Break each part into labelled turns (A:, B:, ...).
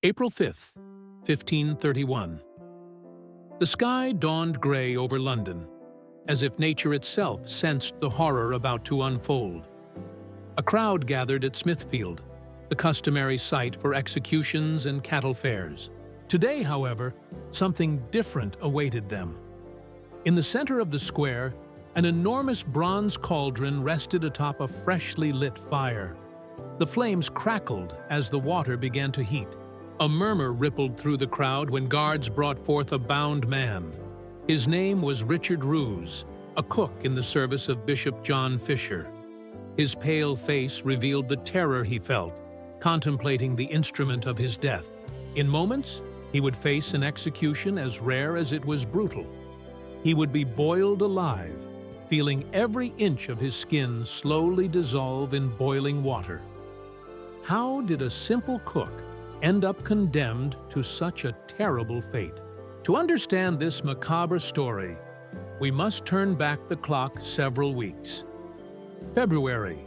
A: April 5th, 1531. The sky dawned gray over London, as if nature itself sensed the horror about to unfold. A crowd gathered at Smithfield, the customary site for executions and cattle fairs. Today, however, something different awaited them. In the center of the square, an enormous bronze cauldron rested atop a freshly lit fire. The flames crackled as the water began to heat. A murmur rippled through the crowd when guards brought forth a bound man. His name was Richard Roos, a cook in the service of Bishop John Fisher. His pale face revealed the terror he felt, contemplating the instrument of his death. In moments, he would face an execution as rare as it was brutal. He would be boiled alive, feeling every inch of his skin slowly dissolve in boiling water. How did a simple cook end up condemned to such a terrible fate? To understand this macabre story, we must turn back the clock several weeks. February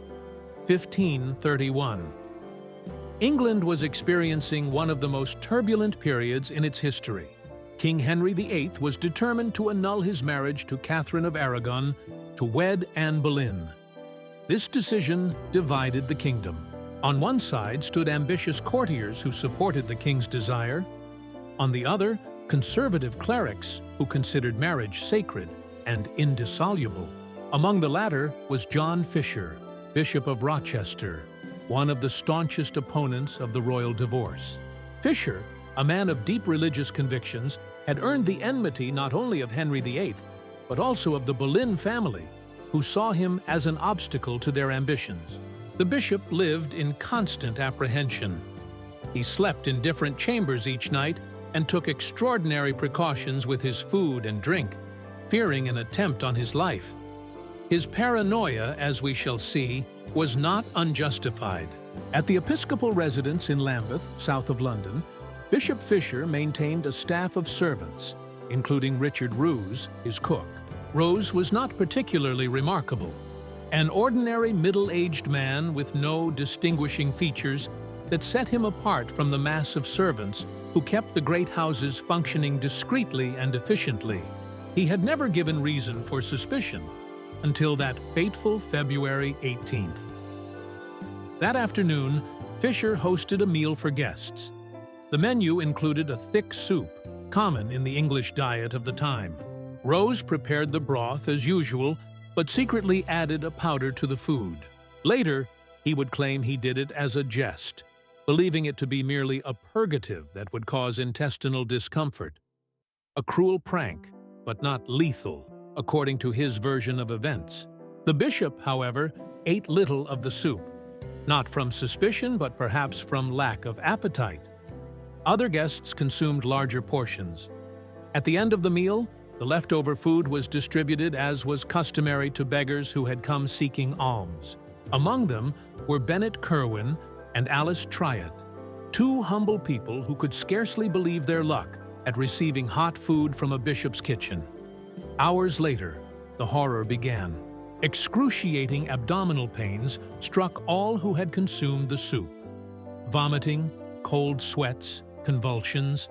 A: 1531. England was experiencing one of the most turbulent periods in its history. King Henry VIII was determined to annul his marriage to Catherine of Aragon to wed Anne Boleyn. This decision divided the kingdom. On one side stood ambitious courtiers who supported the king's desire. On the other, conservative clerics who considered marriage sacred and indissoluble. Among the latter was John Fisher, Bishop of Rochester, one of the staunchest opponents of the royal divorce. Fisher, a man of deep religious convictions, had earned the enmity not only of Henry VIII, but also of the Boleyn family, who saw him as an obstacle to their ambitions. The bishop lived in constant apprehension. He slept in different chambers each night and took extraordinary precautions with his food and drink, fearing an attempt on his life. His paranoia, as we shall see, was not unjustified. At the episcopal residence in Lambeth, south of London, Bishop Fisher maintained a staff of servants, including Richard Roos, his cook. Roos was not particularly remarkable. An ordinary middle-aged man with no distinguishing features that set him apart from the mass of servants who kept the great houses functioning discreetly and efficiently. He had never given reason for suspicion until that fateful February 18th. That afternoon, Fisher hosted a meal for guests. The menu included a thick soup, common in the English diet of the time. Roos prepared the broth as usual, but secretly added a powder to the food. Later, he would claim he did it as a jest, believing it to be merely a purgative that would cause intestinal discomfort. A cruel prank, but not lethal, according to his version of events. The bishop, however, ate little of the soup, not from suspicion but perhaps from lack of appetite. Other guests consumed larger portions. At the end of the meal, the leftover food was distributed as was customary to beggars who had come seeking alms. Among them were Bennet Kerwin and Alice Triot, two humble people who could scarcely believe their luck at receiving hot food from a bishop's kitchen. Hours later, the horror began. Excruciating abdominal pains struck all who had consumed the soup. Vomiting, cold sweats, convulsions.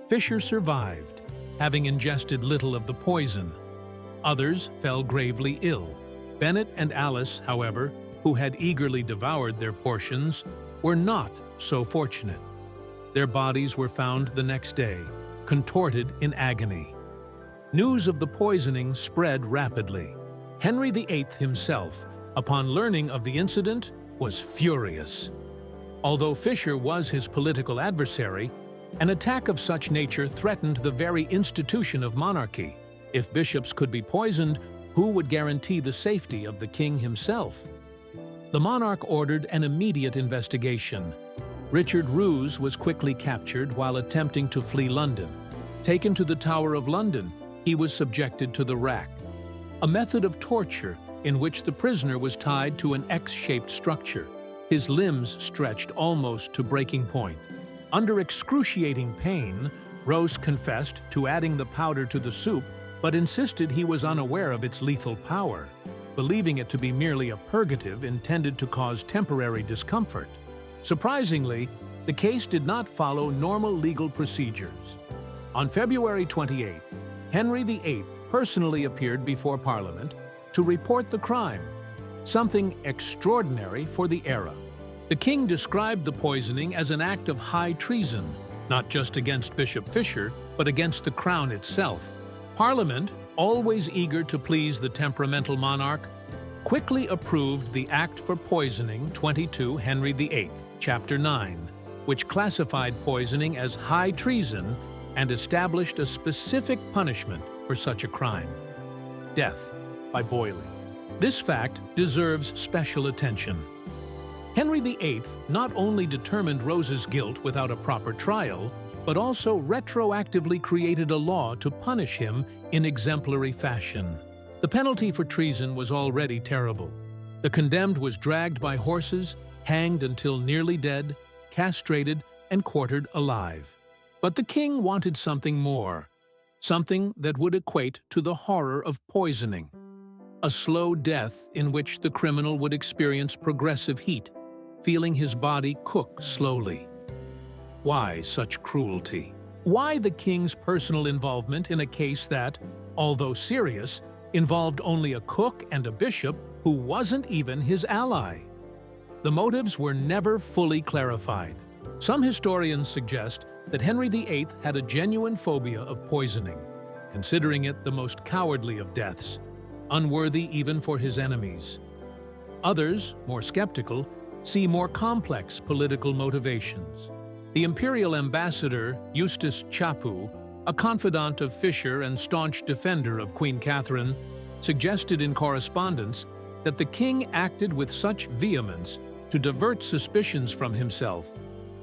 A: Fisher survived, having ingested little of the poison. Others fell gravely ill. Bennet and Alice, however, who had eagerly devoured their portions, were not so fortunate. Their bodies were found the next day, contorted in agony. News of the poisoning spread rapidly. Henry VIII himself, upon learning of the incident, was furious. Although Fisher was his political adversary, an attack of such nature threatened the very institution of monarchy. If bishops could be poisoned, who would guarantee the safety of the king himself? The monarch ordered an immediate investigation. Richard Roos was quickly captured while attempting to flee London. Taken to the Tower of London, he was subjected to the rack, a method of torture in which the prisoner was tied to an X-shaped structure, his limbs stretched almost to breaking point. Under excruciating pain, Roos confessed to adding the powder to the soup, but insisted he was unaware of its lethal power, believing it to be merely a purgative intended to cause temporary discomfort. Surprisingly, the case did not follow normal legal procedures. On February 28th, Henry VIII personally appeared before Parliament to report the crime, something extraordinary for the era. The king described the poisoning as an act of high treason, not just against Bishop Fisher, but against the crown itself. Parliament, always eager to please the temperamental monarch, quickly approved the Act for Poisoning 22 Henry VIII, Chapter 9, which classified poisoning as high treason and established a specific punishment for such a crime: death by boiling. This fact deserves special attention. Henry VIII not only determined Rose's guilt without a proper trial, but also retroactively created a law to punish him in exemplary fashion. The penalty for treason was already terrible. The condemned was dragged by horses, hanged until nearly dead, castrated, and quartered alive. But the king wanted something more, something that would equate to the horror of poisoning. A slow death in which the criminal would experience progressive heat, feeling his body cook slowly. Why such cruelty? Why the king's personal involvement in a case that, although serious, involved only a cook and a bishop who wasn't even his ally? The motives were never fully clarified. Some historians suggest that Henry VIII had a genuine phobia of poisoning, considering it the most cowardly of deaths, unworthy even for his enemies. Others, more skeptical, see more complex political motivations. The imperial ambassador, Eustace Chapu, a confidant of Fisher and staunch defender of Queen Catherine, suggested in correspondence that the king acted with such vehemence to divert suspicions from himself,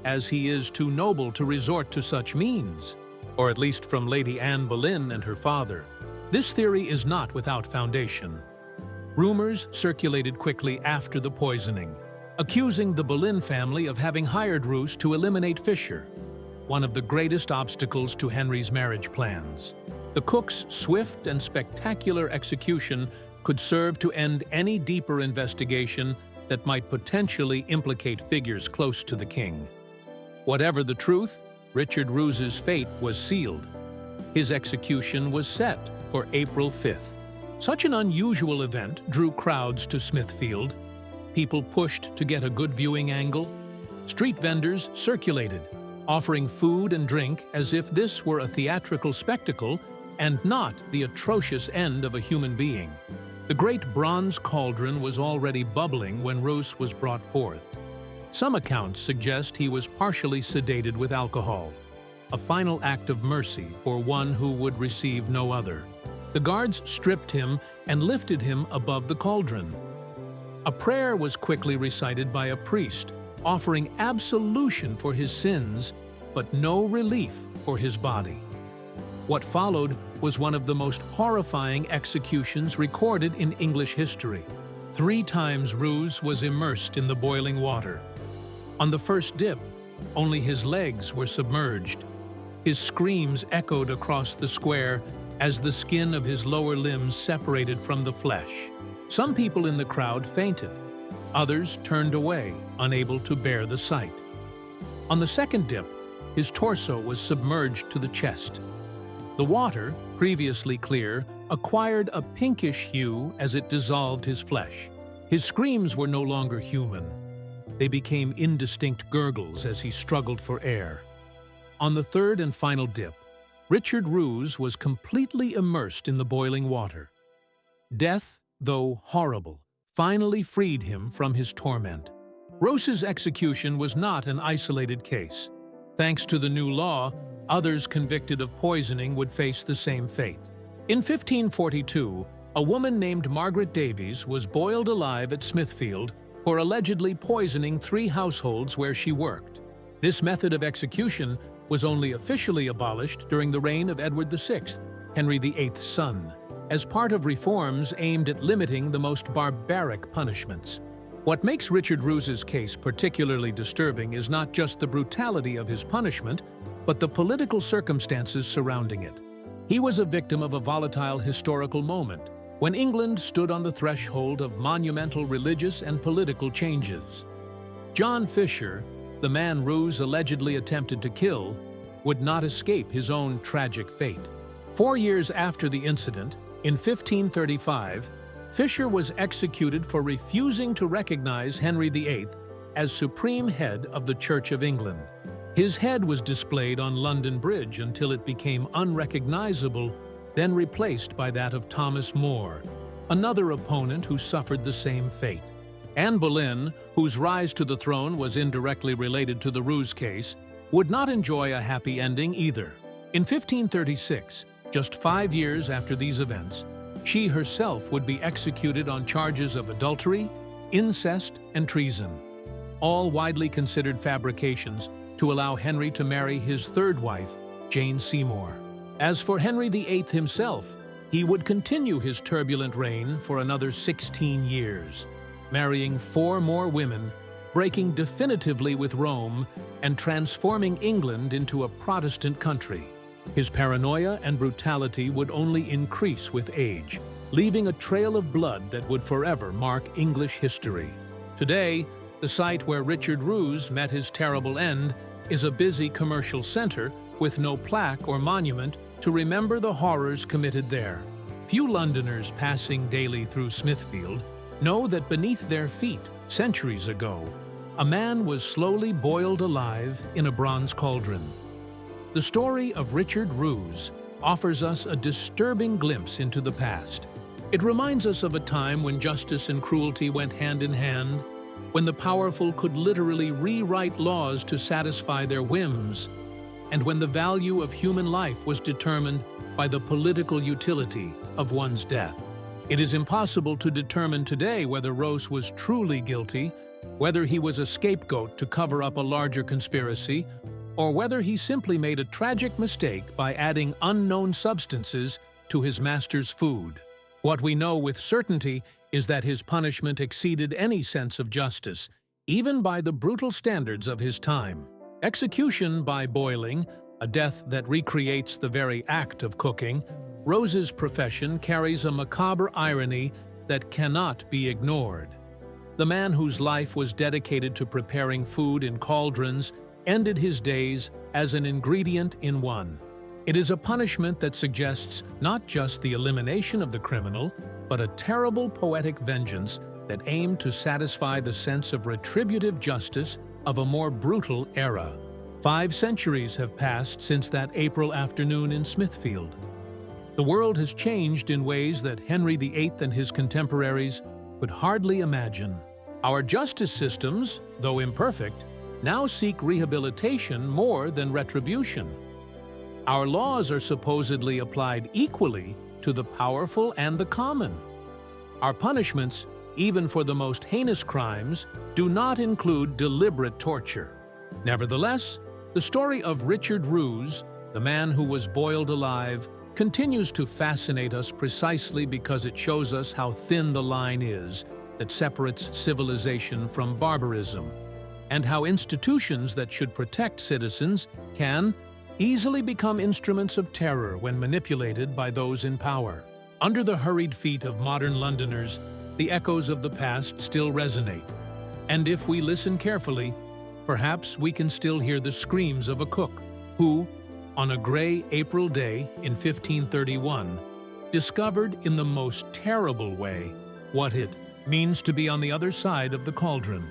A: as he is too noble to resort to such means, or at least from Lady Anne Boleyn and her father. This theory is not without foundation. Rumors circulated quickly after the poisoning, accusing the Boleyn family of having hired Roose to eliminate Fisher, one of the greatest obstacles to Henry's marriage plans. The cook's swift and spectacular execution could serve to end any deeper investigation that might potentially implicate figures close to the king. Whatever the truth, Richard Roose's fate was sealed. His execution was set for April 5th. Such an unusual event drew crowds to Smithfield. People pushed to get a good viewing angle. Street vendors circulated, offering food and drink as if this were a theatrical spectacle and not the atrocious end of a human being. The great bronze cauldron was already bubbling when Roose was brought forth. Some accounts suggest he was partially sedated with alcohol, a final act of mercy for one who would receive no other. The guards stripped him and lifted him above the cauldron. A prayer was quickly recited by a priest, offering absolution for his sins, but no relief for his body. What followed was one of the most horrifying executions recorded in English history. 3 times Roose was immersed in the boiling water. On the first dip, only his legs were submerged. His screams echoed across the square as the skin of his lower limbs separated from the flesh. Some people in the crowd fainted. Others turned away, unable to bear the sight. On the second dip, his torso was submerged to the chest. The water, previously clear, acquired a pinkish hue as it dissolved his flesh. His screams were no longer human. They became indistinct gurgles as he struggled for air. On the third and final dip, Richard Roose was completely immersed in the boiling water. Death, though horrible, finally freed him from his torment. Roose's execution was not an isolated case. Thanks to the new law, others convicted of poisoning would face the same fate. In 1542, a woman named Margaret Davies was boiled alive at Smithfield for allegedly poisoning 3 households where she worked. This method of execution was only officially abolished during the reign of Edward VI, Henry VIII's son, as part of reforms aimed at limiting the most barbaric punishments. What makes Richard Roose's case particularly disturbing is not just the brutality of his punishment, but the political circumstances surrounding it. He was a victim of a volatile historical moment, when England stood on the threshold of monumental religious and political changes. John Fisher, the man Roos allegedly attempted to kill, would not escape his own tragic fate. 4 years after the incident, in 1535, Fisher was executed for refusing to recognize Henry VIII as supreme head of the Church of England. His head was displayed on London Bridge until it became unrecognizable, then replaced by that of Thomas More, another opponent who suffered the same fate. Anne Boleyn, whose rise to the throne was indirectly related to the Roos case, would not enjoy a happy ending either. In 1536, just 5 years after these events, she herself would be executed on charges of adultery, incest, and treason, all widely considered fabrications to allow Henry to marry his third wife, Jane Seymour. As for Henry VIII himself, he would continue his turbulent reign for another 16 years, marrying 4 more women, breaking definitively with Rome, and transforming England into a Protestant country. His paranoia and brutality would only increase with age, leaving a trail of blood that would forever mark English history. Today, the site where Richard Roos met his terrible end is a busy commercial center with no plaque or monument to remember the horrors committed there. Few Londoners passing daily through Smithfield know that beneath their feet, centuries ago, a man was slowly boiled alive in a bronze cauldron. The story of Richard Roos offers us a disturbing glimpse into the past. It reminds us of a time when justice and cruelty went hand in hand, when the powerful could literally rewrite laws to satisfy their whims, and when the value of human life was determined by the political utility of one's death. It is impossible to determine today whether Roos was truly guilty, whether he was a scapegoat to cover up a larger conspiracy, or whether he simply made a tragic mistake by adding unknown substances to his master's food. What we know with certainty is that his punishment exceeded any sense of justice, even by the brutal standards of his time. Execution by boiling, a death that recreates the very act of cooking, Roos's profession carries a macabre irony that cannot be ignored. The man whose life was dedicated to preparing food in cauldrons ended his days as an ingredient in one. It is a punishment that suggests not just the elimination of the criminal, but a terrible poetic vengeance that aimed to satisfy the sense of retributive justice of a more brutal era. 5 centuries have passed since that April afternoon in Smithfield. The world has changed in ways that Henry VIII and his contemporaries could hardly imagine. Our justice systems, though imperfect, now seek rehabilitation more than retribution. Our laws are supposedly applied equally to the powerful and the common. Our punishments, even for the most heinous crimes, do not include deliberate torture. Nevertheless, the story of Richard Roos, the man who was boiled alive, continues to fascinate us precisely because it shows us how thin the line is that separates civilization from barbarism, and how institutions that should protect citizens can easily become instruments of terror when manipulated by those in power. Under the hurried feet of modern Londoners, the echoes of the past still resonate, and if we listen carefully, perhaps we can still hear the screams of a cook who, on a gray April day in 1531, discovered in the most terrible way what it means to be on the other side of the cauldron.